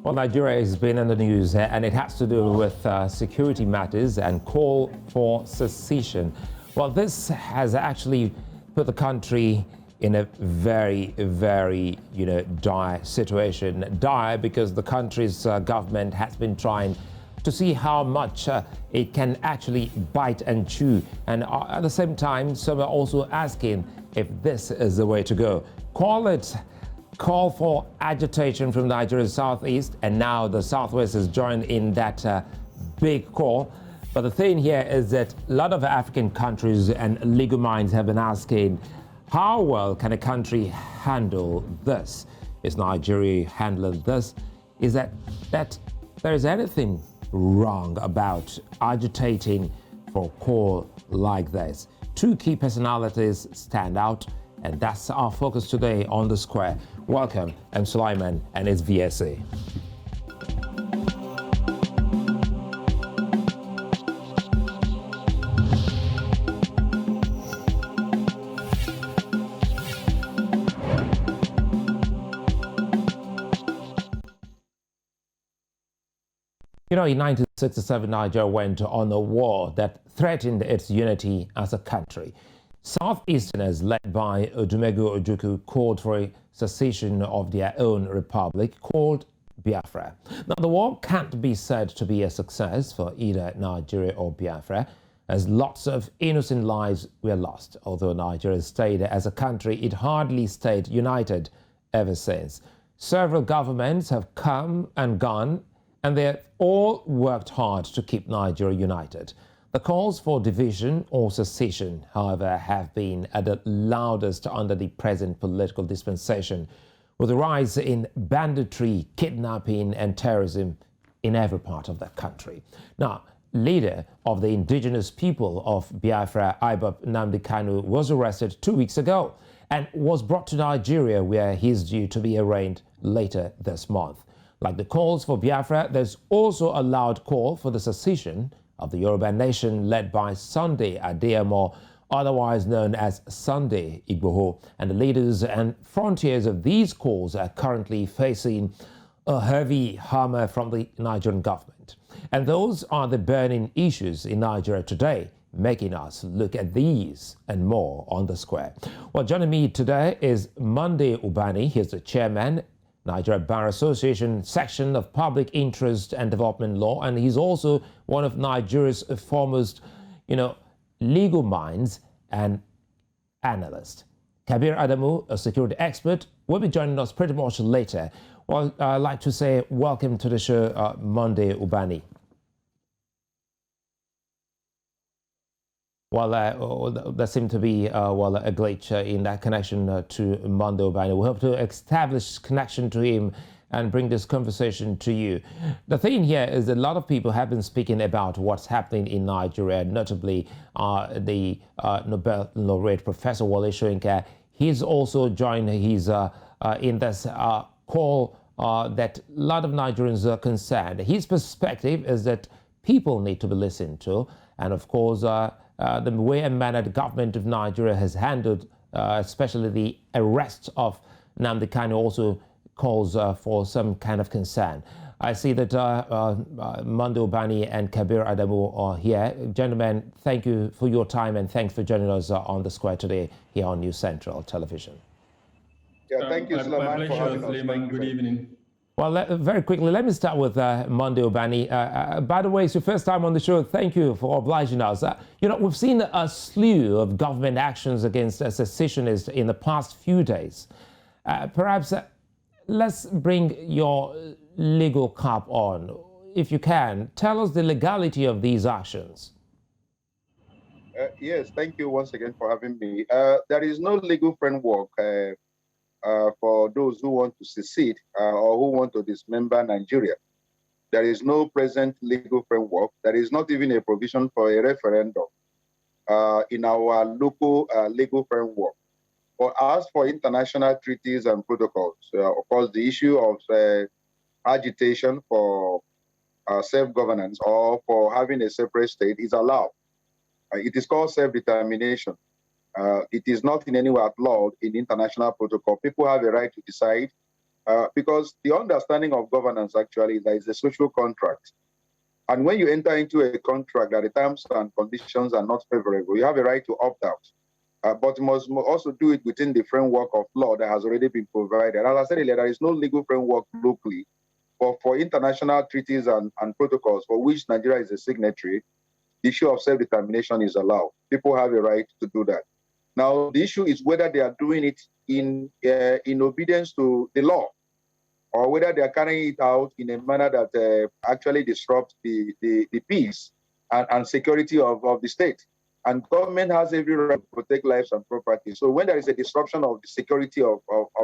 Well, Nigeria has been in the news, and it has to do with security matters and call for secession. Well, this has actually put the country in a very, very, dire situation. Dire because the country's government has been trying to see how much it can actually bite and chew. And at the same time, some are also asking if this is the way to go. Call for agitation from Nigeria's southeast, and now the southwest has joined in that big call. But the thing here is that a lot of African countries and legal minds have been asking, how well can a country handle this? Is Nigeria handling this? Is that there is anything wrong about agitating for a call like this? Two key personalities stand out, and that's our focus today on The Square. Welcome, I'm Sulai and it's VSA. In 1967, Nigeria went on a war that threatened its unity as a country. Southeasterners, led by Odumegu Ojukwu, called for a secession of their own republic called Biafra. Now, the war can't be said to be a success for either Nigeria or Biafra, as lots of innocent lives were lost. Although Nigeria stayed as a country, it hardly stayed united ever since. Several governments have come and gone, and they all worked hard to keep Nigeria united. The calls for division or secession, however, have been at the loudest under the present political dispensation, with a rise in banditry, kidnapping and terrorism in every part of the country. Now, leader of the indigenous people of Biafra, Ibab Nnamdi Kanu, was arrested 2 weeks ago and was brought to Nigeria, where he is due to be arraigned later this month. Like the calls for Biafra, there's also a loud call for the secession of the Yoruba nation led by Sunday Adeyemo, otherwise known as Sunday Igboho. And the leaders and frontiers of these calls are currently facing a heavy hammer from the Nigerian government. And those are the burning issues in Nigeria today, making us look at these and more on The Square. Well, joining me today is Monday Ubani. He's the chairman, Nigeria Bar Association section of Public Interest and Development Law, and he's also one of Nigeria's foremost, legal minds and analysts. Kabir Adamu, a security expert, will be joining us pretty much later. Well, I'd like to say welcome to the show, Monday Ubani. Well, there seemed to be a glitch in that connection to Monday Ubani. We hope to establish connection to him and bring this conversation to you. The thing here is that a lot of people have been speaking about what's happening in Nigeria, notably the Nobel laureate Professor Wole Soyinka. He's also joined in this call that a lot of Nigerians are concerned. His perspective is that people need to be listened to, and of course, the way and manner the government of Nigeria has handled, especially the arrest of Nnamdi Kanu, also calls for some kind of concern. I see that Monday Ubani and Kabir Adamu are here. Gentlemen, thank you for your time and thanks for joining us on The Square today here on News Central Television. Yeah, thank you, Sulaiman, for having us. Good evening. Well, very quickly, let me start with Monday Ubani. By the way, it's your first time on the show. Thank you for obliging us. We've seen a slew of government actions against secessionists in the past few days. Perhaps let's bring your legal cap on, if you can. Tell us the legality of these actions. Yes, thank you once again for having me. There is no legal framework for those who want to secede or who want to dismember Nigeria. There is no present legal framework. There is not even a provision for a referendum in our local legal framework. But as for international treaties and protocols, of course, the issue of agitation for self-governance or for having a separate state is allowed. It is called self-determination. It is not in any way outlawed in international protocol. People have a right to decide because the understanding of governance actually is that it's a social contract. And when you enter into a contract that the terms and conditions are not favorable, you have a right to opt out. But you must also do it within the framework of law that has already been provided. As I said earlier, there is no legal framework locally, but for international treaties and protocols for which Nigeria is a signatory, the issue of self-determination is allowed. People have a right to do that. Now, the issue is whether they are doing it in obedience to the law, or whether they are carrying it out in a manner that actually disrupts the peace and security of the state. And government has every right to protect lives and property. So when there is a disruption of the security of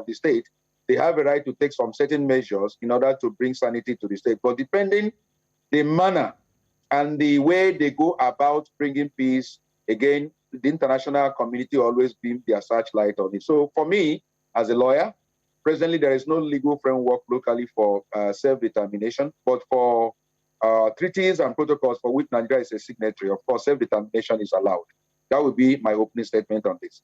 the state, they have a right to take some certain measures in order to bring sanity to the state. But depending the manner and the way they go about bringing peace, again, the international community always beam their searchlight on it. So for me, as a lawyer, presently there is no legal framework locally for self-determination, but for treaties and protocols for which Nigeria is a signatory, of course, self-determination is allowed. That would be my opening statement on this.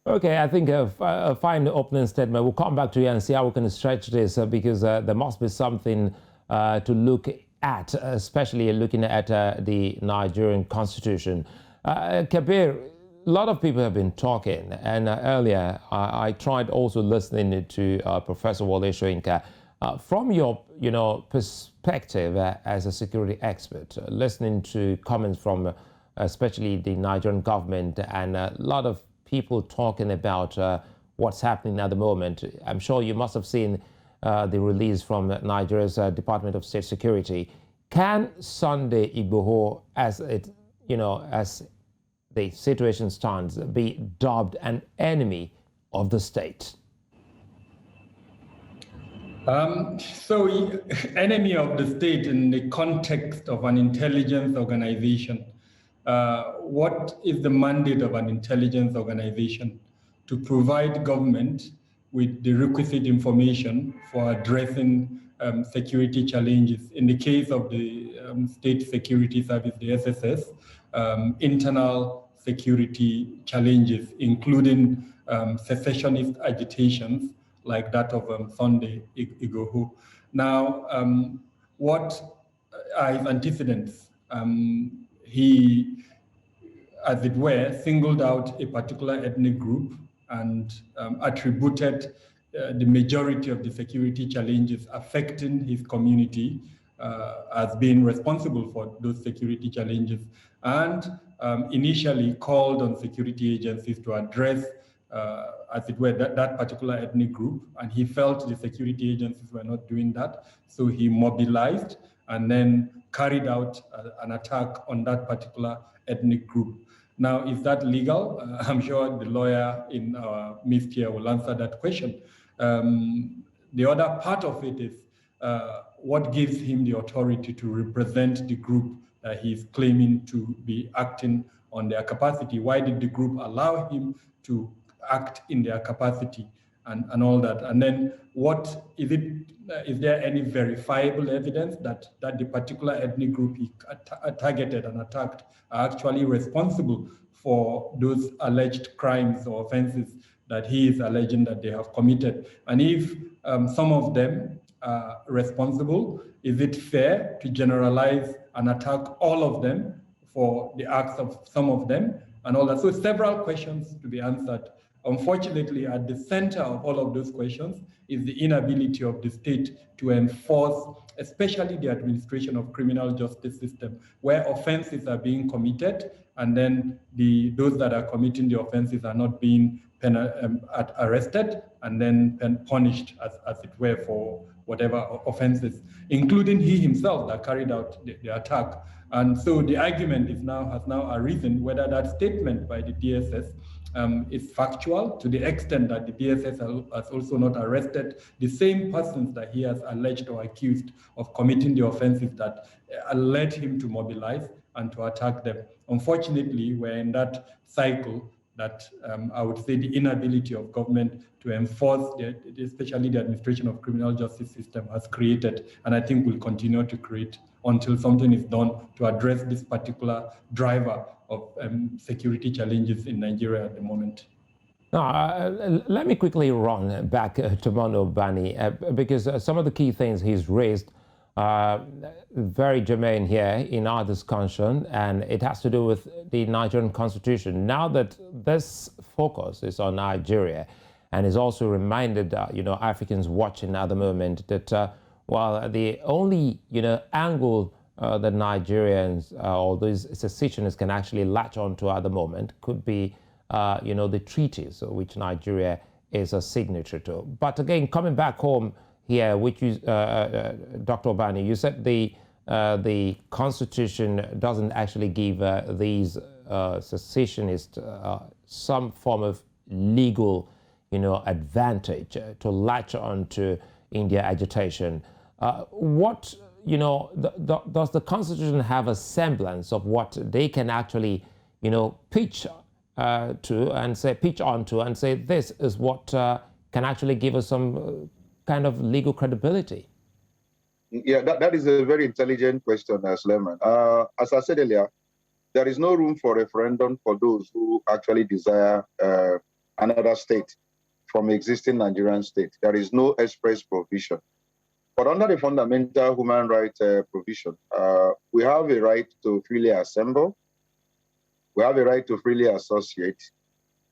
Okay, I think a fine opening statement. We'll come back to you and see how we can stretch this because there must be something to look at, especially looking at the Nigerian constitution. Kabir, a lot of people have been talking, and earlier I tried also listening to Professor Wole Soyinka. From your perspective as a security expert, listening to comments from especially the Nigerian government and a lot of people talking about what's happening at the moment, I'm sure you must have seen the release from Nigeria's Department of State Security. Can Sunday Igboho, as the situation stands, be dubbed an enemy of the state? So, enemy of the state in the context of an intelligence organization. What is the mandate of an intelligence organization? To provide government with the requisite information for addressing security challenges. In the case of the State Security Service, the SSS, internal security challenges, including secessionist agitations like that of Sunday Igboho. Now, what are his antecedents? He, as it were, singled out a particular ethnic group and attributed the majority of the security challenges affecting his community as being responsible for those security challenges, and initially called on security agencies to address, as it were, that particular ethnic group, and he felt the security agencies were not doing that, so he mobilized and then carried out an attack on that particular ethnic group. Now, is that legal? I'm sure the lawyer in our midst here will answer that question. The other part of it is what gives him the authority to represent the group that he's claiming to be acting on their capacity? Why did the group allow him to act in their capacity and all that? And then what is it? Is there any verifiable evidence that the particular ethnic group he targeted and attacked are actually responsible for those alleged crimes or offenses that he is alleging that they have committed? And if some of them are responsible, is it fair to generalize and attack all of them for the acts of some of them and all that? So several questions to be answered. Unfortunately, at the center of all of those questions is the inability of the state to enforce, especially the administration of criminal justice system, where offenses are being committed and then those that are committing the offenses are not being arrested and then punished, as it were, for whatever offenses, including he himself that carried out the attack. And so the argument has now arisen whether that statement by the DSS is factual, to the extent that the DSS has also not arrested the same persons that he has alleged or accused of committing the offenses that led him to mobilize and to attack them. Unfortunately, we're in that cycle that I would say the inability of government to enforce, especially the administration of criminal justice system, has created, and I think will continue to create until something is done to address this particular driver of security challenges in Nigeria at the moment. Now, let me quickly run back to Mondo Ubani because some of the key things he's raised are very germane here in our discussion, and it has to do with the Nigerian constitution. Now that this focus is on Nigeria, and is also reminded, Africans watching at the moment that while the only, angle that Nigerians or these secessionists can actually latch onto at the moment could be the treaties which Nigeria is a signatory to. But again, coming back home here, which you, Dr. Ubani, you said the Constitution doesn't actually give these secessionists some form of legal, advantage to latch onto India agitation. What, does the Constitution have a semblance of what they can actually, pitch onto and say this is what can actually give us some kind of legal credibility? Yeah, that is a very intelligent question, Suleiman. As I said earlier, there is no room for referendum for those who actually desire another state from existing Nigerian state. There is no express provision. But under the fundamental human rights provision, we have a right to freely assemble. We have a right to freely associate.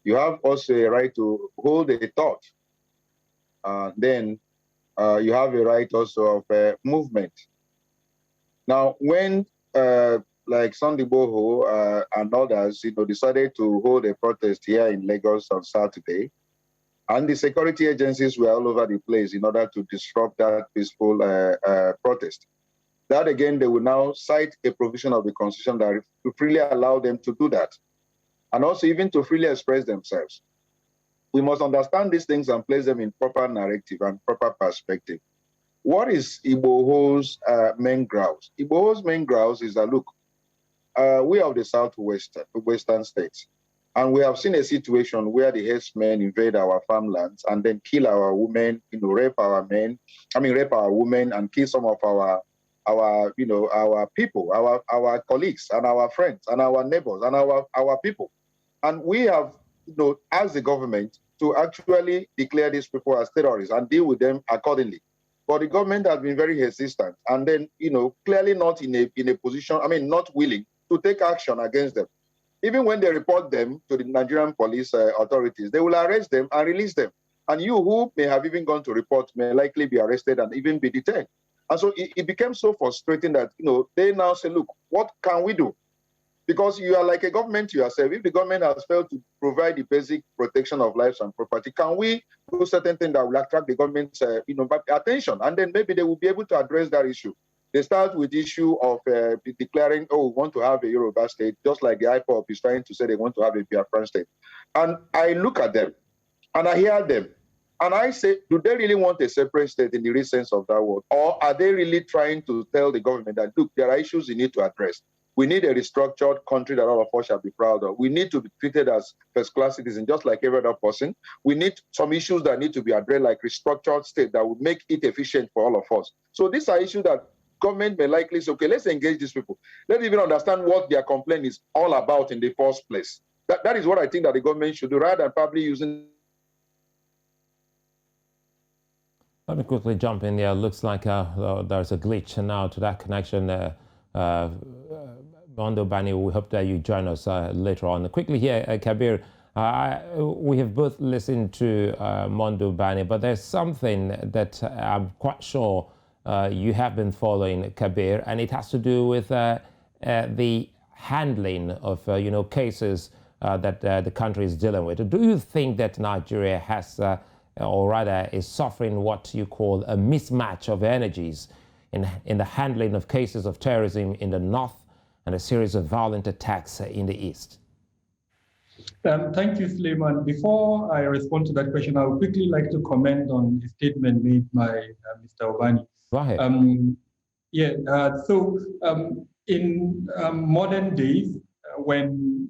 You have also a right to hold a thought. Then you have a right also of movement. Now, when like Sunday Boho and others, decided to hold a protest here in Lagos on Saturday, and the security agencies were all over the place in order to disrupt that peaceful protest. That again, they will now cite a provision of the Constitution that to freely allow them to do that, and also even to freely express themselves. We must understand these things and place them in proper narrative and proper perspective. What is Igboho's main grounds? Igboho's main grounds is that, look, we are the western states, and we have seen a situation where the herdsmen invade our farmlands and then kill our women, rape our women, and kill some of our people, our colleagues and our friends and our neighbors and our people. And we have, asked the government to actually declare these people as terrorists and deal with them accordingly. But the government has been very hesitant and then, clearly not in a position, not willing to take action against them. Even when they report them to the Nigerian police authorities, they will arrest them and release them. And you who may have even gone to report may likely be arrested and even be detained. And so it became so frustrating that, they now say, look, what can we do? Because you are like a government to yourself. If the government has failed to provide the basic protection of lives and property, can we do certain things that will attract the government's attention? And then maybe they will be able to address that issue. They start with the issue of declaring, we want to have a Yoruba state, just like the IPOP is trying to say they want to have a Biafran state. And I look at them and I hear them and I say, do they really want a separate state in the real sense of that word? Or are they really trying to tell the government that, look, there are issues you need to address? We need a restructured country that all of us shall be proud of. We need to be treated as first-class citizens, just like every other person. We need some issues that need to be addressed, like restructured state that would make it efficient for all of us. So these are issues that government may likely say, okay, let's engage these people. Let's even understand what their complaint is all about in the first place. That is what I think that the government should do, rather than probably using. Let me quickly jump in there. Looks like there's a glitch now to that connection. Mondo Ubani, we hope that you join us later on. Quickly here, Kabir, we have both listened to Mondo Ubani, but there's something that I'm quite sure you have been following, Kabir, and it has to do with the handling of cases that the country is dealing with. Do you think that Nigeria has, or rather is suffering what you call a mismatch of energies in the handling of cases of terrorism in the north and a series of violent attacks in the east? Thank you, Suleiman. Before I respond to that question, I would quickly like to comment on a statement made by Mr. Ubani. Go ahead. In modern days, when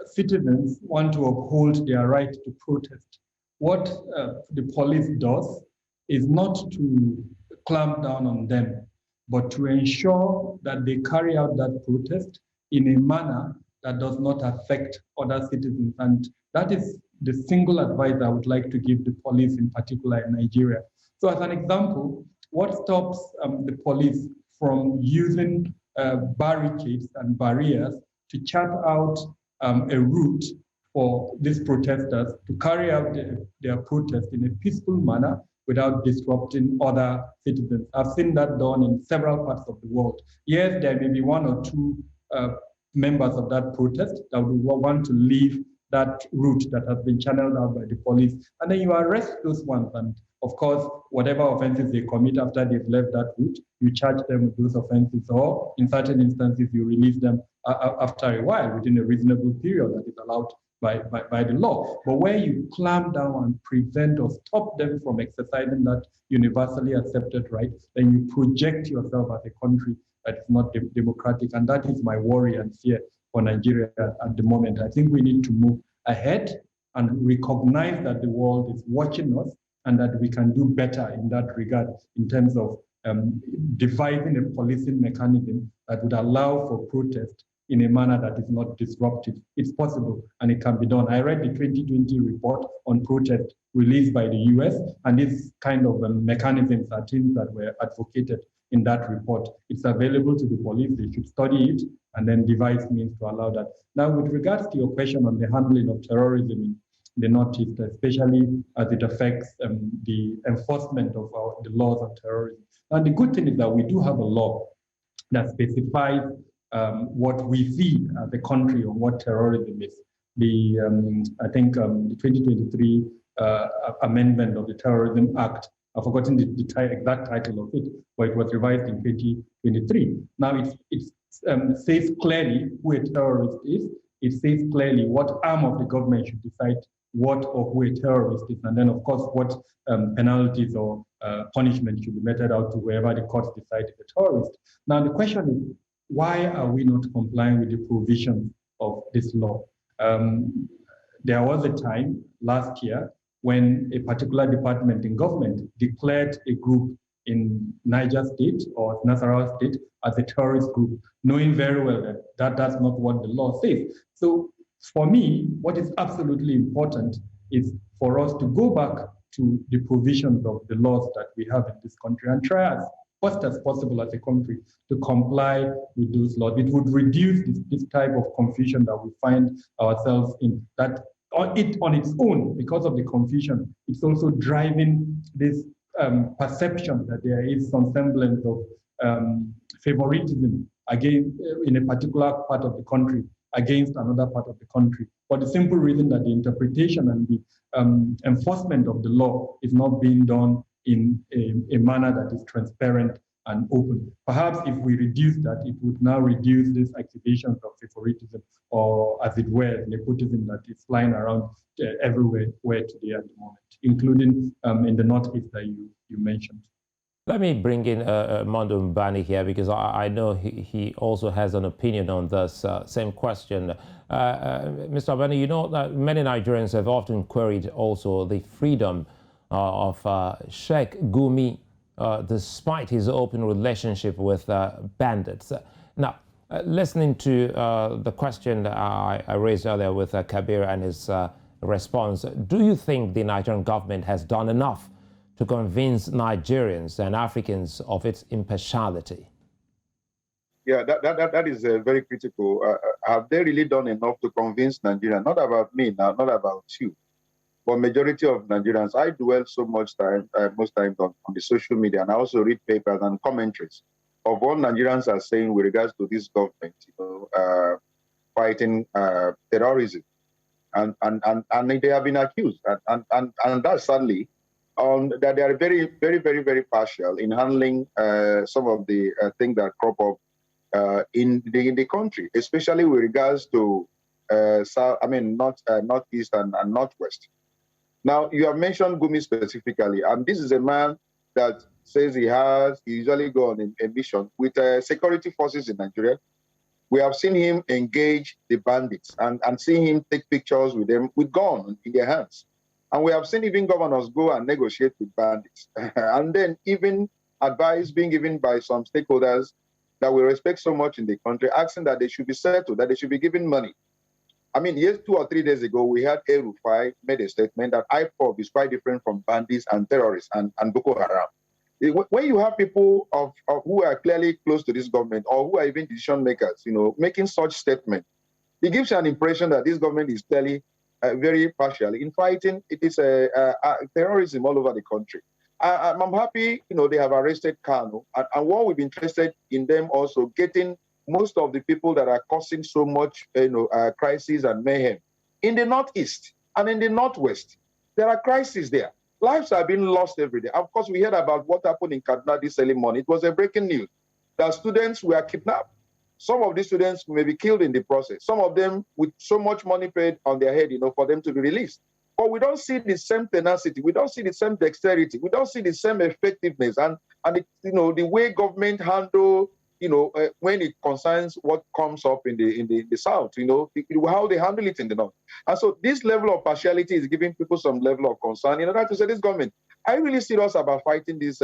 citizens want to uphold their right to protest, what the police does is not to clamp down on them, but to ensure that they carry out that protest in a manner that does not affect other citizens. And that is the single advice I would like to give the police in particular in Nigeria. So as an example, what stops the police from using barricades and barriers to chart out a route for these protesters to carry out their protest in a peaceful manner without disrupting other citizens? I've seen that done in several parts of the world. Yes, there may be one or two members of that protest that would want to leave that route that has been channeled out by the police, and then you arrest those ones, and of course, whatever offenses they commit after they've left that route, you charge them with those offenses, or in certain instances, you release them after a while within a reasonable period that is allowed by the law. But where you clamp down and prevent or stop them from exercising that universally accepted right, then you project yourself as a country that is not democratic. And that is my worry and fear for Nigeria at the moment. I think we need to move ahead and recognize that the world is watching us and that we can do better in that regard in terms of devising a policing mechanism that would allow for protest in a manner that is not disruptive. It's possible and it can be done. I read the 2020 report on protest released by the US, and these kind of mechanisms are things that were advocated in that report. It's available to the police. They should study it and then devise means to allow that. Now, with regards to your question on the handling of terrorism in the Northeast, especially as it affects the enforcement of the laws on terrorism. And the good thing is that we do have a law that specifies what we see as a country or what terrorism is. I think the 2023 amendment of the Terrorism Act, I've forgotten the exact title of it, but it was revised in 2023. Now it says clearly who a terrorist is. It says clearly what arm of the government should decide what or who a terrorist is, and then of course what penalties or punishment should be meted out to wherever the courts decide is a terrorist. Now the question is, why are we not complying with the provisions of this law? There was a time last year when a particular department in government declared a group in Niger State or Nasarawa State as a terrorist group, knowing very well that that's not what the law says. So for me, what is absolutely important is for us to go back to the provisions of the laws that we have in this country and try as fast as possible as a country to comply with those laws. It would reduce this type of confusion that we find ourselves in, that on its own, because of the confusion, it's also driving this perception that there is some semblance of favoritism again in a particular part of the country against another part of the country, for the simple reason that the interpretation and the enforcement of the law is not being done in a manner that is transparent and open. Perhaps if we reduce that, it would now reduce these activations of favoritism, or as it were, nepotism that is flying around everywhere today at the moment, including in the Northeast that you mentioned. Let me bring in Mondo Ubani here, because I know he also has an opinion on this same question. Mr. Ubani, you know that many Nigerians have often queried also the freedom of Sheikh Gumi, despite his open relationship with bandits. Now, listening to the question I raised earlier with Kabir and his response, do you think the Nigerian government has done enough to convince Nigerians and Africans of its impartiality? Yeah, that is very critical. Have they really done enough to convince Nigerians? Not about me now, not about you, but majority of Nigerians. I dwell so much time, most times on the social media, and I also read papers and commentaries of what Nigerians are saying with regards to this government, fighting terrorism, and they have been accused, and that's sadly. That they are very, very, very, very partial in handling some of the things that crop up in the country, especially with regards to Northeast and Northwest. Now, you have mentioned Gumi specifically, and this is a man that says he usually go on a mission with security forces in Nigeria. We have seen him engage the bandits and seen him take pictures with them with guns in their hands. And we have seen even governors go and negotiate with bandits. And then even advice being given by some stakeholders that we respect so much in the country, asking that they should be settled, that they should be given money. I mean, yes, 2 or 3 days ago, we had El-Rufai made a statement that IPOB is quite different from bandits and terrorists and Boko Haram. When you have people who are clearly close to this government or who are even decision makers, making such statements, it gives you an impression that this government is clearly very partial in fighting. It is terrorism all over the country. I'm happy, they have arrested Kanu, and what we've been interested in them also getting most of the people that are causing so much, crisis and mayhem in the Northeast and in the Northwest. There are crises there. Lives are being lost every day. Of course, we heard about what happened in Kaduna this early morning. It was a breaking news that students were kidnapped. Some of these students may be killed in the process. Some of them with so much money paid on their head, for them to be released. But we don't see the same tenacity. We don't see the same dexterity. We don't see the same effectiveness. And the way government handle, when it concerns what comes up in the South, how they handle it in the North. And so this level of partiality is giving people some level of concern. In order to say, this government, are you really serious about fighting this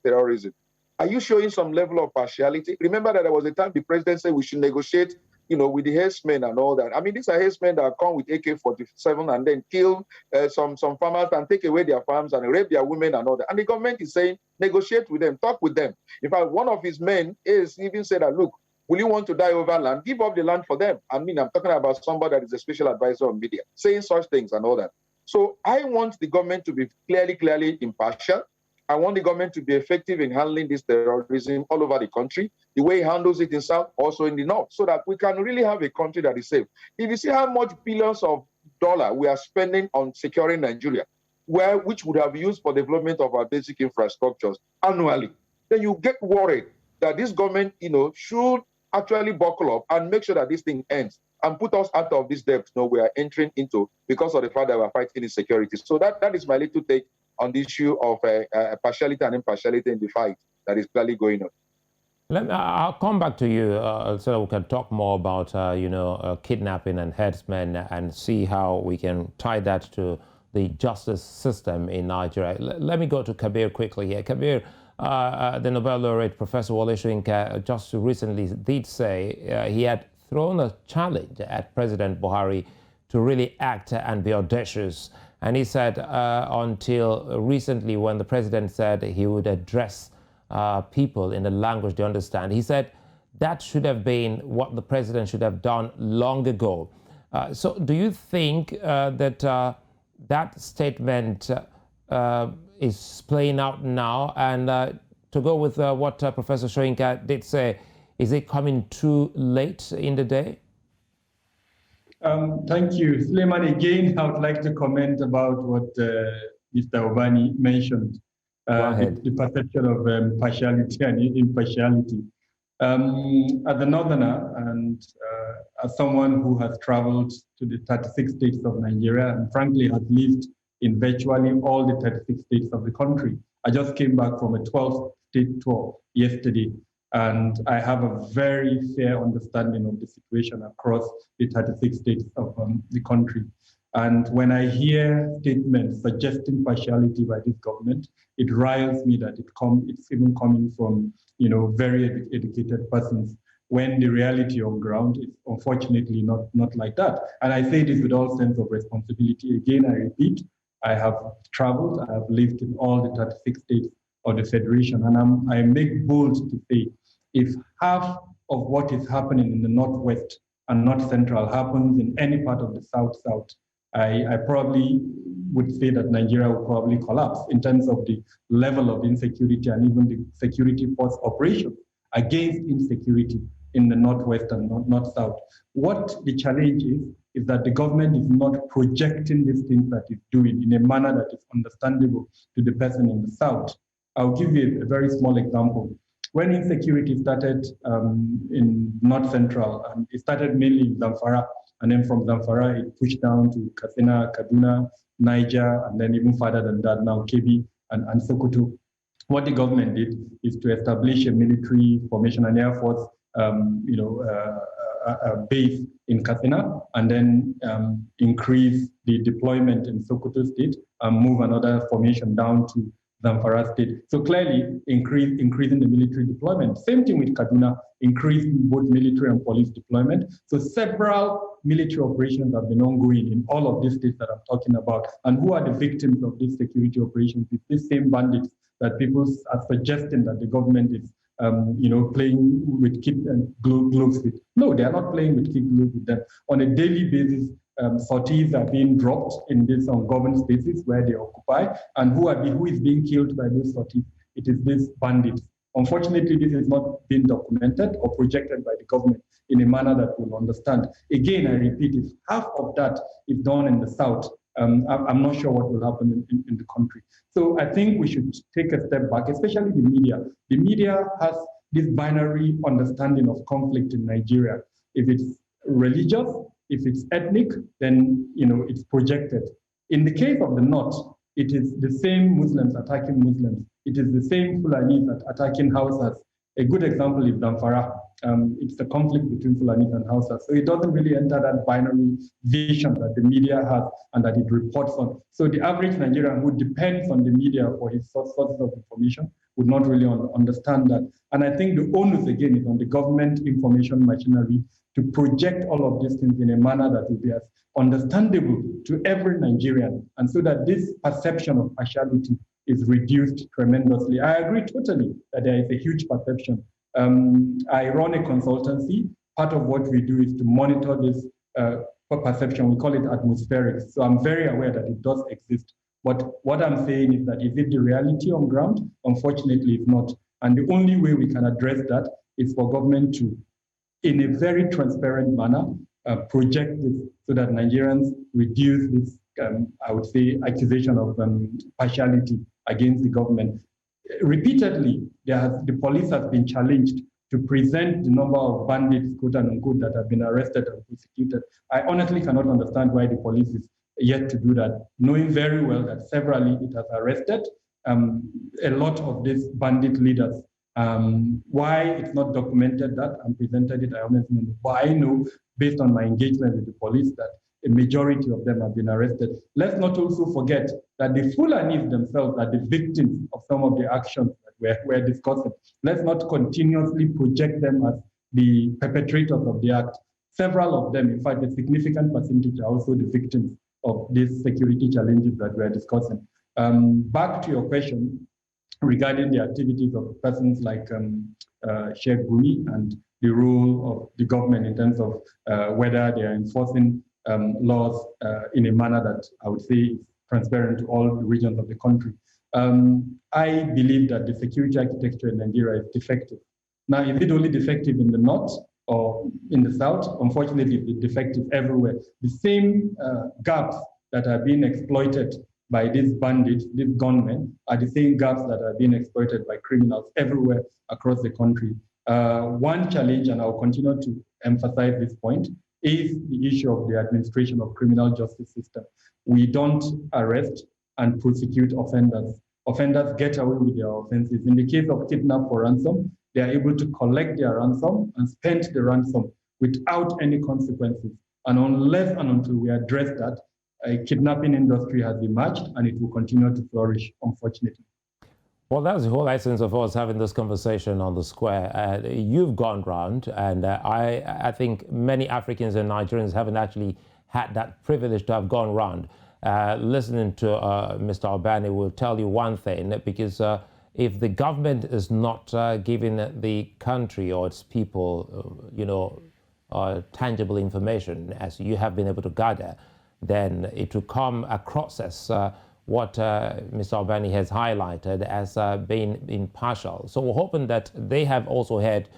terrorism? Are you showing some level of partiality? Remember that there was a time the president said we should negotiate, with the herdsmen and all that. I mean, these are herdsmen that come with AK-47 and then kill some farmers and take away their farms and rape their women and all that. And the government is saying, negotiate with them, talk with them. In fact, one of his men is even said that, look, will you want to die over land? Give up the land for them. I mean, I'm talking about somebody that is a special advisor on media, saying such things and all that. So I want the government to be clearly impartial. I want the government to be effective in handling this terrorism all over the country, the way it handles it in South, also in the North, so that we can really have a country that is safe. If you see how much billions of dollars we are spending on securing Nigeria, which would have used for development of our basic infrastructures annually, then you get worried that this government, should actually buckle up and make sure that this thing ends and put us out of this debt we are entering into because of the fact that we're fighting insecurity. So that is my little take on the issue of partiality and impartiality in the fight that is clearly going on. I'll come back to you so that we can talk more about, kidnapping and herdsmen and see how we can tie that to the justice system in Nigeria. Let me go to Kabir quickly here. Kabir, the Nobel laureate Professor Wole Soyinka just recently did say he had thrown a challenge at President Buhari to really act and be audacious. And he said until recently, when the president said he would address people in a language they understand, he said that should have been what the president should have done long ago. So do you think that that statement is playing out now? And to go with what Professor Soyinka did say, is it coming too late in the day? Thank you. Suleiman, again, I would like to comment about what Mr. Ubani mentioned, the perception of partiality and impartiality. As a northerner and as someone who has traveled to the 36 states of Nigeria and frankly has lived in virtually all the 36 states of the country, I just came back from a 12-state tour yesterday. And I have a very fair understanding of the situation across the 36 states of the country. And when I hear statements suggesting partiality by this government, it riles me that it's even coming from very educated persons, when the reality on ground is unfortunately not like that. And I say this with all sense of responsibility. Again, I repeat, I have traveled, I have lived in all the 36 states of the Federation, and I make bold to say, if half of what is happening in the Northwest and North Central happens in any part of the South, I probably would say that Nigeria will probably collapse in terms of the level of insecurity and even the security force operation against insecurity in the Northwest and North-South. What the challenge is that the government is not projecting these things that it's doing in a manner that is understandable to the person in the South. I'll give you a very small example. When insecurity started in North Central, and it started mainly in Zamfara, and then from Zamfara, it pushed down to Katsina, Kaduna, Niger, and then even further than that, now Kabir and Sokoto. What the government did is to establish a military formation, an Air Force base in Katsina, and then increase the deployment in Sokoto State and move another formation down to Zamfara State. So clearly, increasing the military deployment. Same thing with Kaduna, increasing both military and police deployment. So several military operations have been ongoing in all of these states that I'm talking about. And who are the victims of these security operations? It's these same bandits that people are suggesting that the government is playing with kid gloves with. No, they are not playing with kid gloves with them. On a daily basis, sorties are being dropped in these ungoverned spaces where they occupy, and who is being killed by those sorties? It is these bandits. Unfortunately, this is not being documented or projected by the government in a manner that we'll understand. Again, I repeat, if half of that is done in the South, I'm not sure what will happen in the country. So I think we should take a step back, especially the media. The media has this binary understanding of conflict in Nigeria. If it's religious, if it's ethnic, then it's projected. In the case of the North, it is the same Muslims attacking Muslims. It is the same Fulanis attacking Hausas. A good example is Zamfara. It's the conflict between Fulanis and Hausas. So it doesn't really enter that binary vision that the media has and that it reports on. So the average Nigerian who depends on the media for his sources of information would not really understand that. And I think the onus again is on the government information machinery to project all of these things in a manner that will be as understandable to every Nigerian, and so that this perception of partiality is reduced tremendously. I agree totally that there is a huge perception. I run a consultancy. Part of what we do is to monitor this perception. We call it atmospheric. So I'm very aware that it does exist. But what I'm saying is that is it the reality on ground? Unfortunately, it's not. And the only way we can address that is for government to, in a very transparent manner, project this so that Nigerians reduce this, I would say, accusation of partiality against the government. Repeatedly, the police has been challenged to present the number of bandits, quote unquote, that have been arrested and prosecuted. I honestly cannot understand why the police is yet to do that, knowing very well that severally it has arrested a lot of these bandit leaders. Why it's not documented that and presented it, I honestly don't know. But I know, based on my engagement with the police, that a majority of them have been arrested. Let's not also forget that the Fulanis themselves are the victims of some of the actions that we're discussing. Let's not continuously project them as the perpetrators of the act. Several of them, in fact, a significant percentage, are also the victims of these security challenges that we're discussing. Back to your question regarding the activities of persons like Sheikh Gumi and the role of the government in terms of whether they are enforcing laws in a manner that I would say is transparent to all the regions of the country. I believe that the security architecture in Nigeria is defective. Now, is it only defective in the north or in the south? Unfortunately, it's defective everywhere. The same gaps that are being exploited by these bandits, these gunmen, are the same gaps that are being exploited by criminals everywhere across the country. One challenge, and I'll continue to emphasize this point, is the issue of the administration of criminal justice system. We don't arrest and prosecute offenders. Offenders get away with their offenses. In the case of kidnap for ransom, they are able to collect their ransom and spend the ransom without any consequences. And unless and until we address that, a kidnapping industry has emerged and it will continue to flourish, unfortunately. Well, that's the whole essence of us having this conversation on the square. You've gone round, and I think many Africans and Nigerians haven't actually had that privilege to have gone round. Listening to Mr. Ubani will tell you one thing, because if the government is not giving the country or its people, tangible information, as you have been able to gather, then it will come across as what Mr. Ubani has highlighted as being impartial. So we're hoping that they have also heard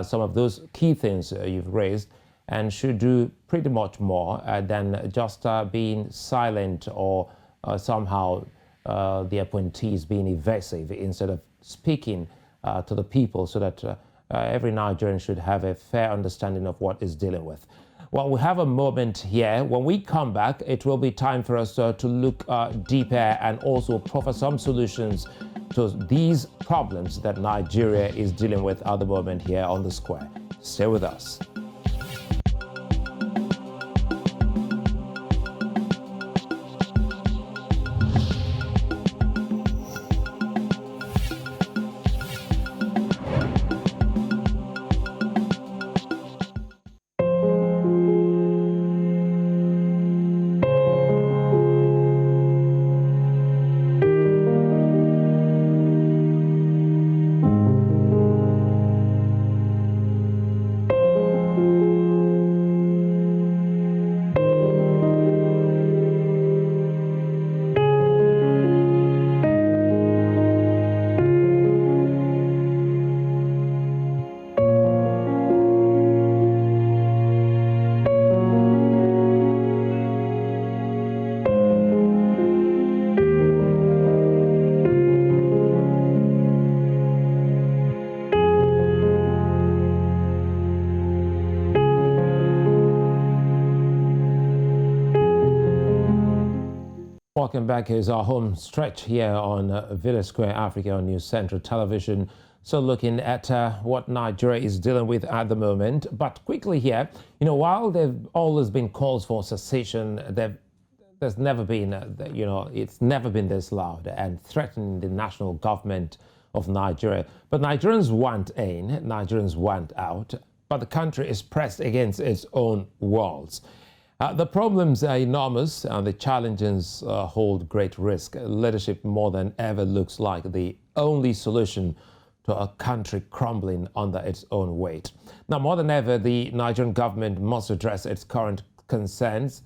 some of those key things you've raised and should do pretty much more than just being silent or somehow the appointees being evasive instead of speaking to the people, so that every Nigerian should have a fair understanding of what it's dealing with. Well, we have a moment here. When we come back, it will be time for us to look deeper and also proffer some solutions to these problems that Nigeria is dealing with at the moment here on the square. Stay with us. welcome back. It's our home stretch here on Villa Square Africa on News Central Television. So looking at what Nigeria is dealing with at the moment. But quickly here, while there have always been calls for secession, there's never been, it's never been this loud and threatening the national government of Nigeria. But Nigerians want in, Nigerians want out, but the country is pressed against its own walls. The problems are enormous and the challenges hold great risk. Leadership more than ever looks like the only solution to a country crumbling under its own weight. Now, more than ever, the Nigerian government must address its current concerns,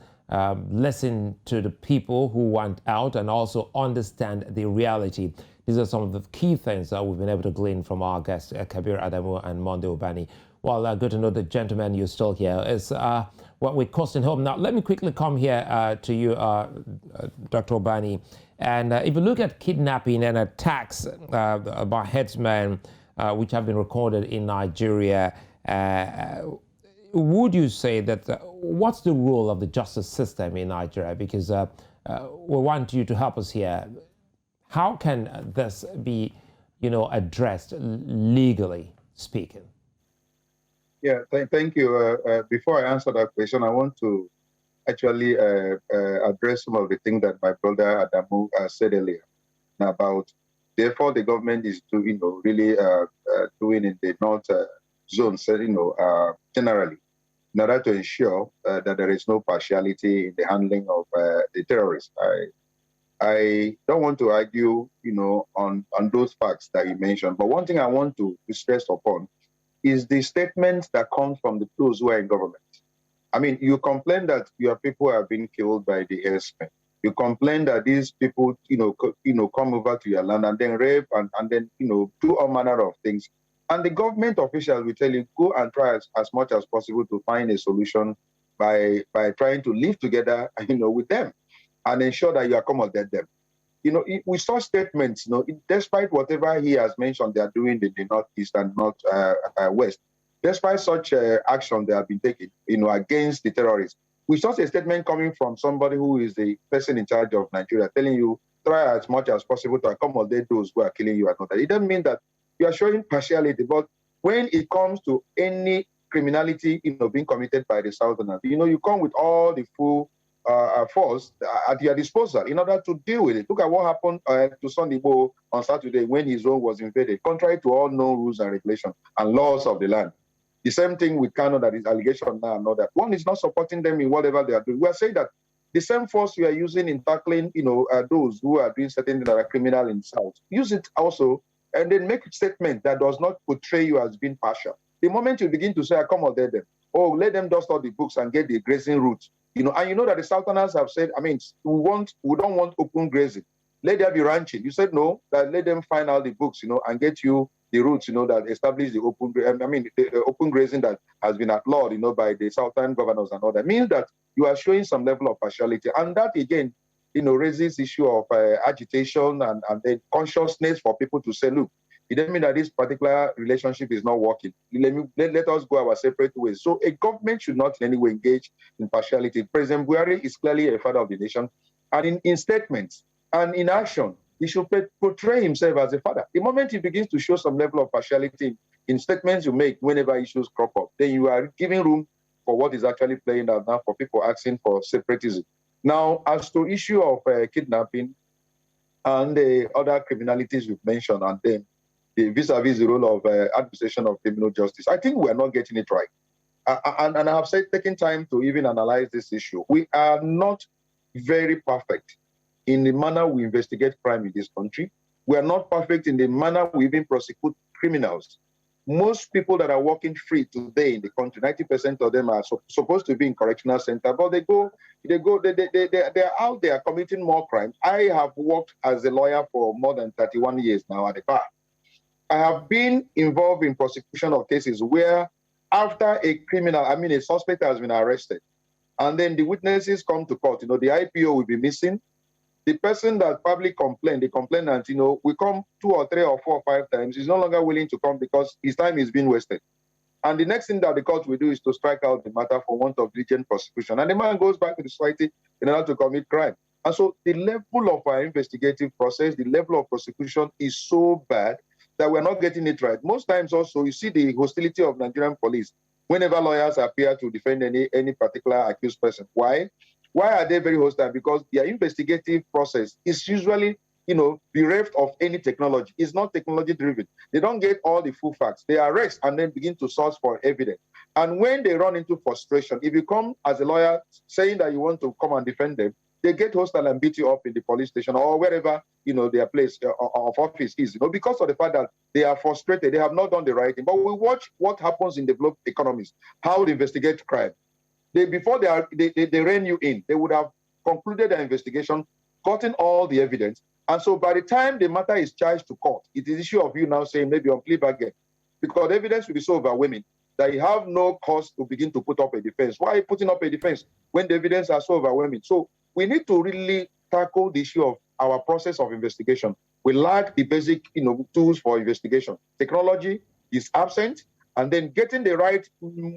listen to the people who want out, and also understand the reality. These are some of the key things that we've been able to glean from our guests, Kabir, Adamu, and Monday Ubani. Well, good to know that, gentlemen, you're still here. It's what we're costing home. Now, let me quickly come here to you, Dr. Ubani. And if you look at kidnapping and attacks by headsmen, which have been recorded in Nigeria, would you say that what's the role of the justice system in Nigeria? Because we want you to help us here. How can this be, addressed legally speaking? Yeah, thank you. Before I answer that question, I want to actually address some of the things that my brother Adamu said earlier about. Therefore, the government is doing, really doing in the north zone, generally, in order to ensure that there is no partiality in the handling of the terrorists. I don't want to argue, on those facts that you mentioned, but one thing I want to stress upon is the statements that come from those who are in government. I mean, you complain that your people have been killed by the herdsmen. You complain that these people, come over to your land and then rape and then, do all manner of things. And the government officials will tell you, go and try as much as possible to find a solution by trying to live together, with them and ensure that you accommodate them. We saw statements, despite whatever he has mentioned they are doing in the Northeast and Northwest, despite such action they have been taking, against the terrorists. We saw a statement coming from somebody who is the person in charge of Nigeria telling you, try as much as possible to accommodate those who are killing you and all that. It doesn't mean that you are showing partiality, but when it comes to any criminality, being committed by the Southerners, you come with all the full force at your disposal in order to deal with it. Look at what happened to Sunday Igboho on Saturday when his own was invaded, contrary to all known rules and regulations and laws of the land. The same thing with Kano, that is allegation now and all that. One is not supporting them in whatever they are doing. We are saying that the same force we are using in tackling, those who are doing certain things that are criminal in the South, use it also, and then make a statement that does not portray you as being partial. The moment you begin to say, accommodate them, let them dust all the books and get the grazing route, and that the Southerners have said, we don't want open grazing. Let there be ranching. You said no, that let them find out the books, and get you the routes, that establish the open grazing that has been outlawed, by the Southern governors and all that. Means that you are showing some level of partiality. And that again, raises issue of agitation and then consciousness for people to say, look, it doesn't mean that this particular relationship is not working. Let us go our separate ways. So a government should not in any way engage in partiality. President Buhari is clearly a father of the nation. And in statements and in action, he should portray himself as a father. The moment he begins to show some level of partiality in statements you make whenever issues crop up, then you are giving room for what is actually playing out now for people asking for separatism. Now, as to issue of kidnapping and the other criminalities you've mentioned, and then vis-a-vis the role of administration of criminal justice, I think we are not getting it right. And I have taken time to even analyze this issue. We are not very perfect in the manner we investigate crime in this country. We are not perfect in the manner we even prosecute criminals. Most people that are walking free today in the country, 90% of them are supposed to be in correctional center, but they are out there committing more crimes. I have worked as a lawyer for more than 31 years now at the bar. I have been involved in prosecution of cases where after a suspect has been arrested, and then the witnesses come to court, the IPO will be missing. The person that probably complained, the complainant, will come 2 or 3 or 4 or 5 times. He's no longer willing to come because his time is being wasted. And the next thing that the court will do is to strike out the matter for want of diligent prosecution. And the man goes back to the society in order to commit crime. And so the level of our investigative process, the level of prosecution is so bad that we're not getting it right. Most times also, you see the hostility of Nigerian police whenever lawyers appear to defend any particular accused person. Why? Why are they very hostile? Because their investigative process is usually, bereft of any technology. It's not technology driven. They don't get all the full facts. They arrest and then begin to source for evidence. And when they run into frustration, if you come as a lawyer saying that you want to come and defend them, they get hostile and beat you up in the police station or wherever, their place of office is, because of the fact that they are frustrated. They have not done the right thing. But we watch what happens in developed economies, how they investigate crime. Before they rein you in, they would have concluded their investigation, gotten all the evidence. And so by the time the matter is charged to court, it is issue of you now saying maybe on plea bargain, because the evidence will be so overwhelming that you have no cause to begin to put up a defense. Why are you putting up a defense when the evidence are so overwhelming? So we need to really tackle the issue of our process of investigation. We lack the basic, tools for investigation. Technology is absent, and then getting the right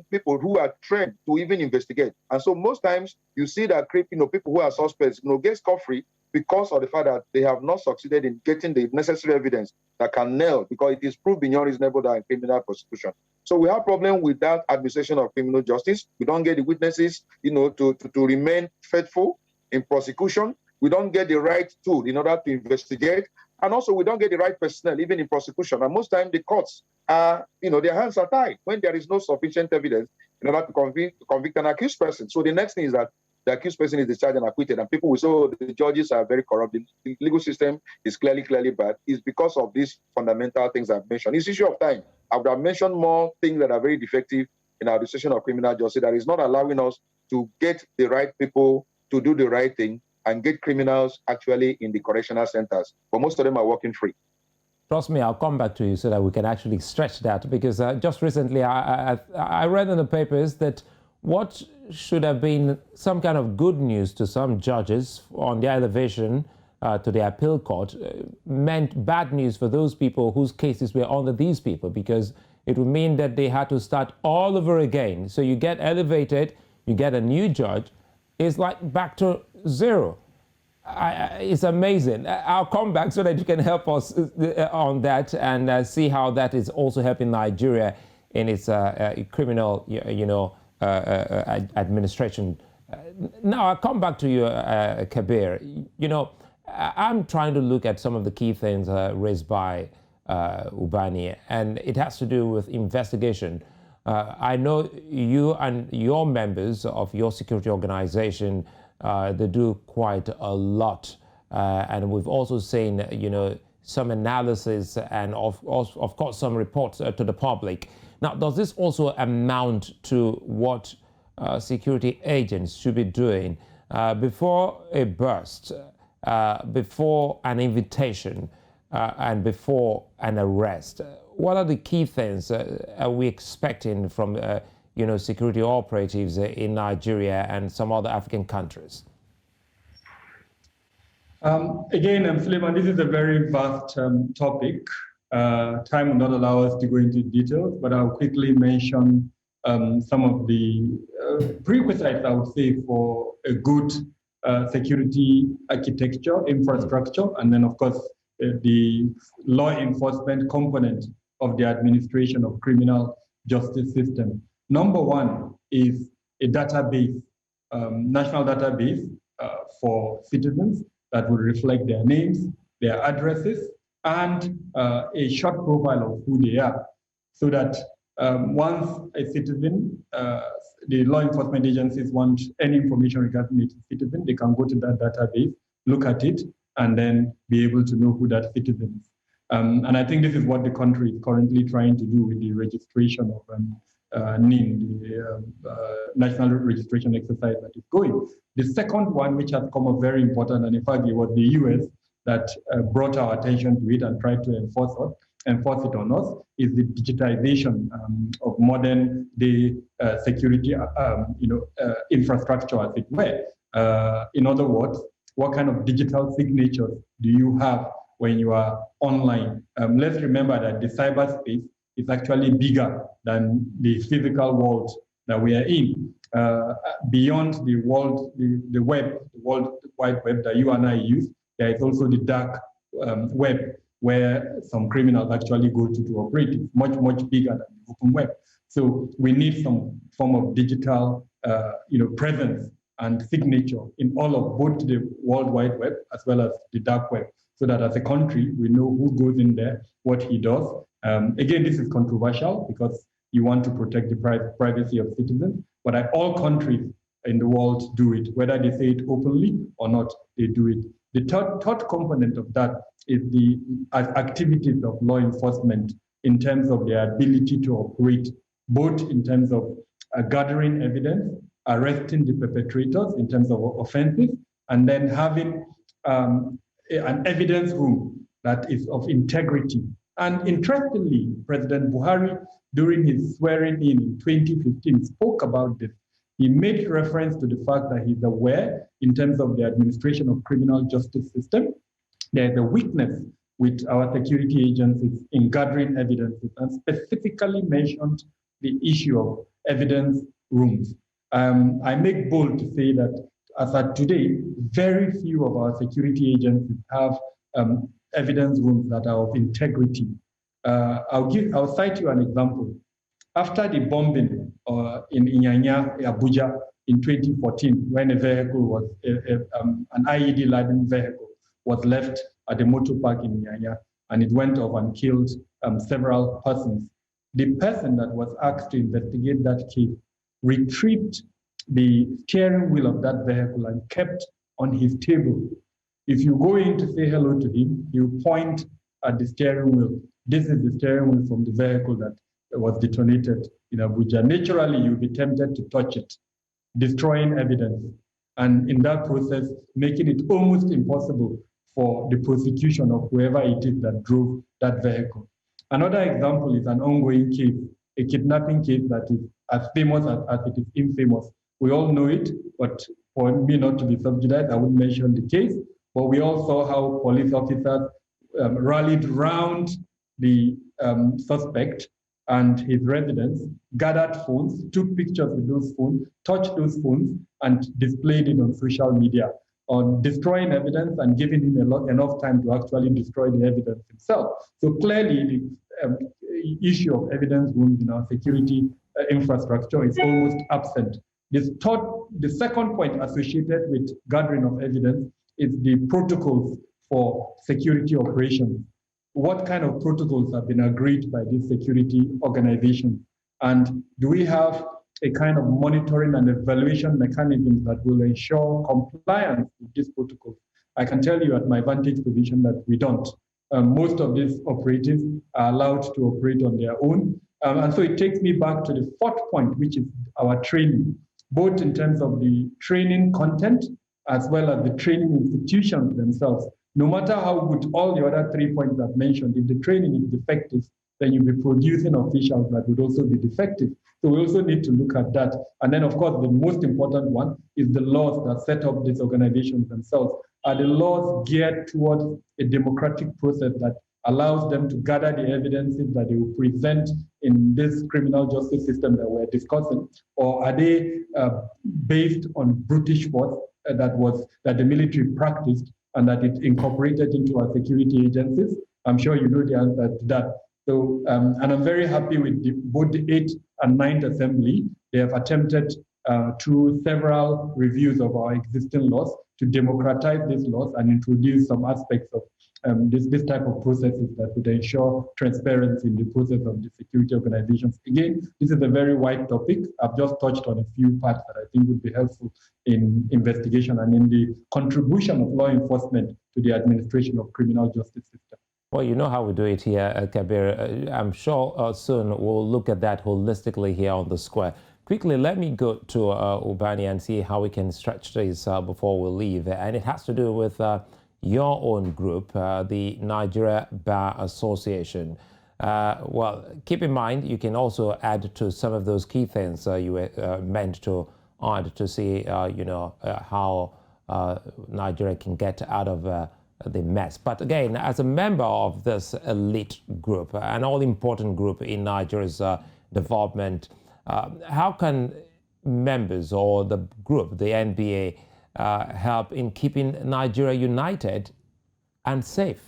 people who are trained to even investigate. And so most times you see that people who are suspects, get scot-free because of the fact that they have not succeeded in getting the necessary evidence that can nail, because it is proved beyond reasonable doubt in criminal prosecution. So we have problem with that administration of criminal justice. We don't get the witnesses, to remain faithful in prosecution. We don't get the right tool in order to investigate. And also we don't get the right personnel, even in prosecution. And most times the courts are, their hands are tied when there is no sufficient evidence in order to convict an accused person. So the next thing is that the accused person is discharged and acquitted, and people will say, oh, the judges are very corrupt. The legal system is clearly bad. It's because of these fundamental things I've mentioned. It's issue of time. I would have mentioned more things that are very defective in our administration of criminal justice that is not allowing us to get the right people to do the right thing and get criminals actually in the correctional centers. But most of them are working free. Trust me, I'll come back to you so that we can actually stretch that, because just recently I read in the papers that what should have been some kind of good news to some judges on their elevation to the appeal court meant bad news for those people whose cases were under these people, because it would mean that they had to start all over again. So you get elevated, you get a new judge, it's like back to zero. It's amazing. I'll come back so that you can help us on that and see how that is also helping Nigeria in its criminal, administration. Now I'll come back to you, Kabir. I'm trying to look at some of the key things raised by Ubani, and it has to do with investigation. I know you and your members of your security organization, they do quite a lot. And we've also seen, some analysis and of course some reports to the public. Now, does this also amount to what security agents should be doing before a burst, before an invitation, and before an arrest? What are the key things are we expecting from security operatives in Nigeria and some other African countries? Again, Suleiman, this is a very vast topic. Time will not allow us to go into details, but I'll quickly mention some of the prerequisites, I would say, for a good security architecture, infrastructure, and then, of course, the law enforcement component of the administration of criminal justice system. Number one is a database, national database for citizens that will reflect their names, their addresses, and a short profile of who they are, so that once a citizen, the law enforcement agencies want any information regarding a citizen, they can go to that database, look at it, and then be able to know who that citizen is. And I think this is what the country is currently trying to do with the registration of NIN, the National Registration Exercise that is going. The second one, which has come up very important, and in fact it was the US that brought our attention to it and tried to enforce it on us, is the digitization of modern day security infrastructure, as it were. In other words, what kind of digital signatures do you have when you are online? Let's remember that the cyberspace is actually bigger than the physical world that we are in, beyond the world, the World Wide Web that you and I use. There is also the dark web, where some criminals actually go to operate. It's much, much bigger than the open web. So we need some form of digital presence and signature in all of both the World Wide Web as well as the dark web, so that as a country, we know who goes in there, what he does. Again, this is controversial because you want to protect the privacy of citizens, but all countries in the world do it, whether they say it openly or not, they do it. The third component of that is the activities of law enforcement in terms of their ability to operate, both in terms of gathering evidence, arresting the perpetrators in terms of offenses, and then having an evidence room that is of integrity. And interestingly, President Buhari, during his swearing in 2015, spoke about this. He made reference to the fact that he's aware, in terms of the administration of criminal justice system, there's a weakness with our security agencies in gathering evidences, and specifically mentioned the issue of evidence rooms. I make bold to say that as of today, very few of our security agencies have evidence rooms that are of integrity. I'll cite you an example. After the bombing in Inyanya, Abuja, in 2014, when a vehicle was, an IED-laden vehicle was left at the motor park in Inyanya, and it went off and killed several persons. The person that was asked to investigate that case retrieved the steering wheel of that vehicle and kept on his table. If you go in to say hello to him, you point at the steering wheel. This is the steering wheel from the vehicle that was detonated in Abuja. Naturally, you'll be tempted to touch it, destroying evidence, and in that process, making it almost impossible for the prosecution of whoever it is that drove that vehicle. Another example is an ongoing case, a kidnapping case that is as famous as it is infamous. We all know it, but for me not to be subjugized, I wouldn't mention the case, but we all saw how police officers rallied around the suspect and his residence, gathered phones, took pictures with those phones, touched those phones, and displayed it on social media, on destroying evidence and giving him enough time to actually destroy the evidence himself. So clearly, the issue of evidence rooms in our security infrastructure is almost absent. The second point associated with gathering of evidence is the protocols for security operations. What kind of protocols have been agreed by these security organizations? And do we have a kind of monitoring and evaluation mechanism that will ensure compliance with these protocols? I can tell you at my vantage position that we don't. Most of these operatives are allowed to operate on their own. And so it takes me back to the fourth point, which is our training, both in terms of the training content as well as the training institutions themselves. No matter how good all the other 3 points I've mentioned, if the training is defective, then you'll be producing officials that would also be defective. So we also need to look at that. And then, of course, the most important one is the laws that set up these organizations themselves. Are the laws geared towards a democratic process that allows them to gather the evidences that they will present in this criminal justice system that we're discussing? Or are they based on brutish force that the military practiced and that it incorporated into our security agencies? I'm sure you know the answer to that. So, and I'm very happy with both the 8th and 9th Assembly. They have attempted through several reviews of our existing laws to democratize these laws and introduce some aspects of this type of processes that would ensure transparency in the process of the security organizations. Again, this is a very wide topic. I've just touched on a few parts that I think would be helpful in investigation and in the contribution of law enforcement to the administration of criminal justice system. Well, you know how we do it here, Kabir. I'm sure soon we'll look at that holistically here on the square. Quickly, let me go to Ubani and see how we can stretch this before we leave. And it has to do with your own group, the Nigeria Bar Association. Well, keep in mind, you can also add to some of those key things you were meant to add to see, how Nigeria can get out of the mess. But again, as a member of this elite group, an all-important group in Nigeria's development, How can members or the group, the NBA, help in keeping Nigeria united and safe?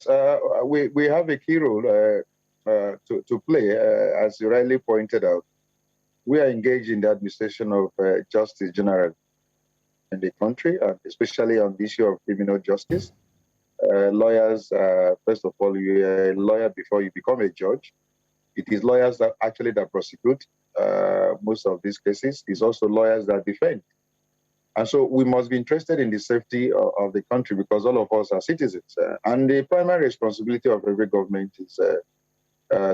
We have a key role to play, as you rightly pointed out. We are engaged in the administration of justice generally in the country, especially on the issue of criminal justice. Lawyers, first of all, you're a lawyer before you become a judge. It is lawyers that prosecute most of these cases. It's also lawyers that defend. And so we must be interested in the safety of the country because all of us are citizens. And the primary responsibility of every government is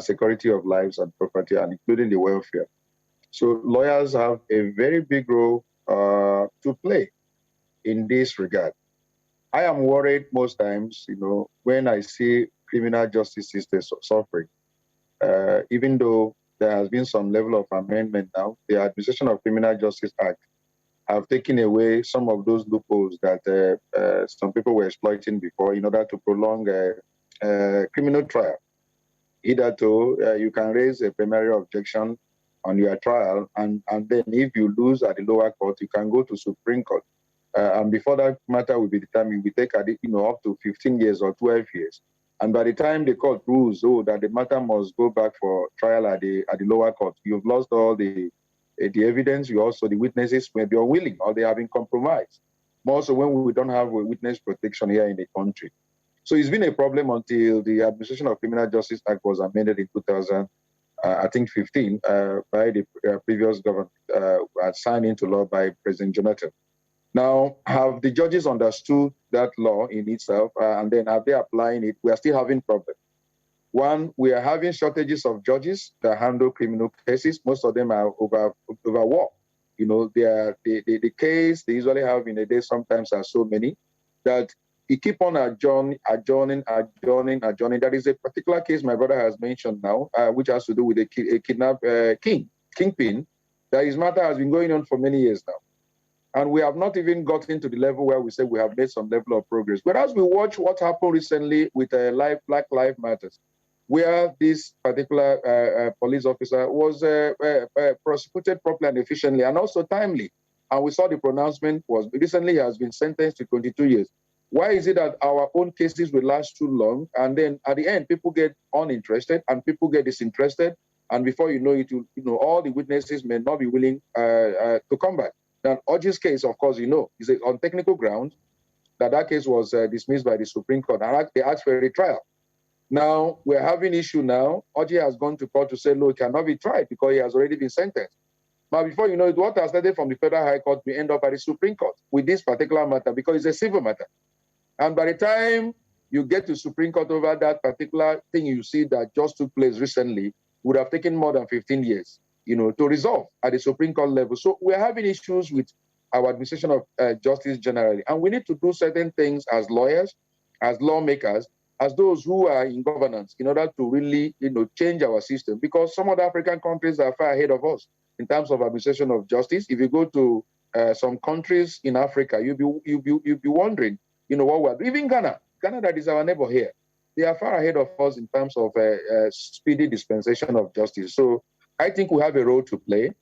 security of lives and property, and including the welfare. So lawyers have a very big role to play in this regard. I am worried most times, when I see criminal justice systems suffering. Even though there has been some level of amendment now, the Administration of Criminal Justice Act have taken away some of those loopholes that some people were exploiting before in order to prolong criminal trial. Either you can raise a primary objection on your trial, and then if you lose at the lower court, you can go to Supreme Court. And before that matter will be determined, we take up to 15 years or 12 years. And by the time the court rules that the matter must go back for trial at the lower court, you've lost all the evidence. The witnesses may be unwilling or they have been compromised. More so when we don't have a witness protection here in the country. So it's been a problem until the Administration of Criminal Justice Act was amended in 2015 by the previous government, signed into law by President Jonathan. Now, have the judges understood that law in itself, and then are they applying it? We are still having problems. One, we are having shortages of judges that handle criminal cases. Most of them are overworked. The case they usually have in a day sometimes are so many that you keep on adjourning. There is a particular case my brother has mentioned now, which has to do with a kingpin. That his matter has been going on for many years now. And we have not even gotten to the level where we say we have made some level of progress. Whereas we watch what happened recently with Black Lives Matters, where this particular police officer was prosecuted properly and efficiently and also timely. And we saw the pronouncement was recently has been sentenced to 22 years. Why is it that our own cases will last too long? And then at the end, people get uninterested and people get disinterested. And before you know it, all the witnesses may not be willing to come back. Now, Oji's case, of course, is on technical grounds that case was dismissed by the Supreme Court. And they asked for a retrial. Now, we're having issue now. Oji has gone to court to say, no, it cannot be tried because he has already been sentenced. Now, before you know it, what has started from the Federal High Court will end up at the Supreme Court with this particular matter because it's a civil matter. And by the time you get to Supreme Court over that particular thing you see that just took place recently, would have taken more than 15 years. To resolve at the Supreme Court level. So we're having issues with our administration of justice generally. And we need to do certain things as lawyers, as lawmakers, as those who are in governance in order to really, change our system. Because some other African countries are far ahead of us in terms of administration of justice. If you go to some countries in Africa, you'll be wondering, what we're doing. Even Ghana that is our neighbor here, they are far ahead of us in terms of speedy dispensation of justice. So I think we have a role to play.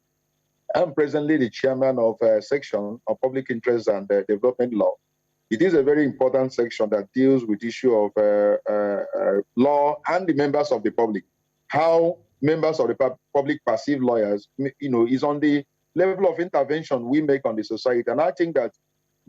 I'm presently the chairman of Section of Public Interest and Development Law. It is a very important section that deals with issue of law and the members of the public. How members of the public perceive lawyers, is on the level of intervention we make on the society. And I think that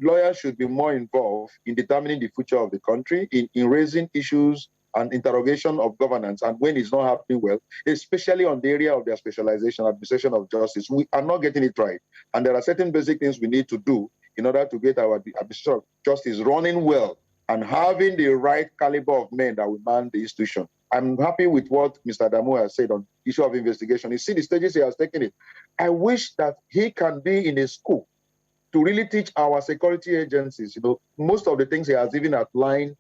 lawyers should be more involved in determining the future of the country, in raising issues and interrogation of governance, and when it's not happening well, especially on the area of their specialization, administration of justice, we are not getting it right. And there are certain basic things we need to do in order to get our administration of justice running well and having the right caliber of men that will man the institution. I'm happy with what Mr. Adamu has said on the issue of investigation. You see the stages he has taken it. I wish that he can be in a school to really teach our security agencies, most of the things he has even outlined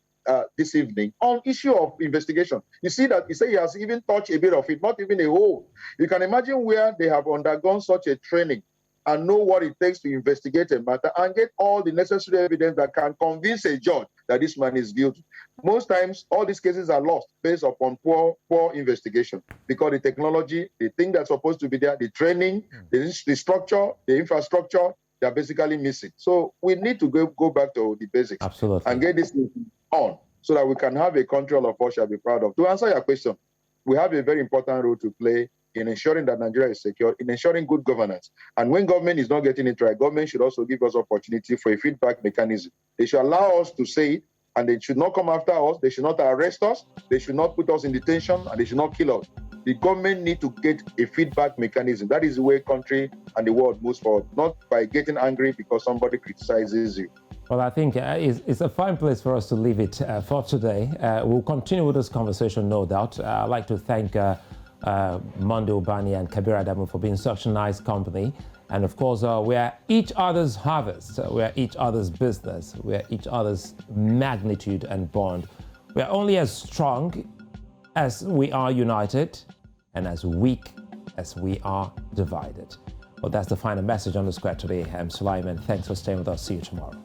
this evening on issue of investigation. You see that he has even touched a bit of it, not even a whole. You can imagine where they have undergone such a training and know what it takes to investigate a matter and get all the necessary evidence that can convince a judge that this man is guilty. Most times, all these cases are lost based upon poor investigation, because the technology, the thing that's supposed to be there, the training, the structure, the infrastructure, they're basically missing. So we need to go back to the basics. Absolutely. And get this on so that we can have a country all of us shall be proud of. To answer your question, we have a very important role to play in ensuring that Nigeria is secure, in ensuring good governance. And when government is not getting it right, government should also give us opportunity for a feedback mechanism. They should allow us to say it, and they should not come after us. They should not arrest us. They should not put us in detention, and they should not kill us. The government need to get a feedback mechanism. That is the way country and the world moves forward, not by getting angry because somebody criticizes you. Well, I think it's a fine place for us to leave it for today. We'll continue with this conversation, no doubt. I'd like to thank Monday Ubani and Kabir Adamu for being such a nice company. And of course, we are each other's harvest. We are each other's business. We are each other's magnitude and bond. We are only as strong as we are united and as weak as we are divided. Well, that's the final message on the square today. I'm Sulai. Thanks for staying with us. See you tomorrow.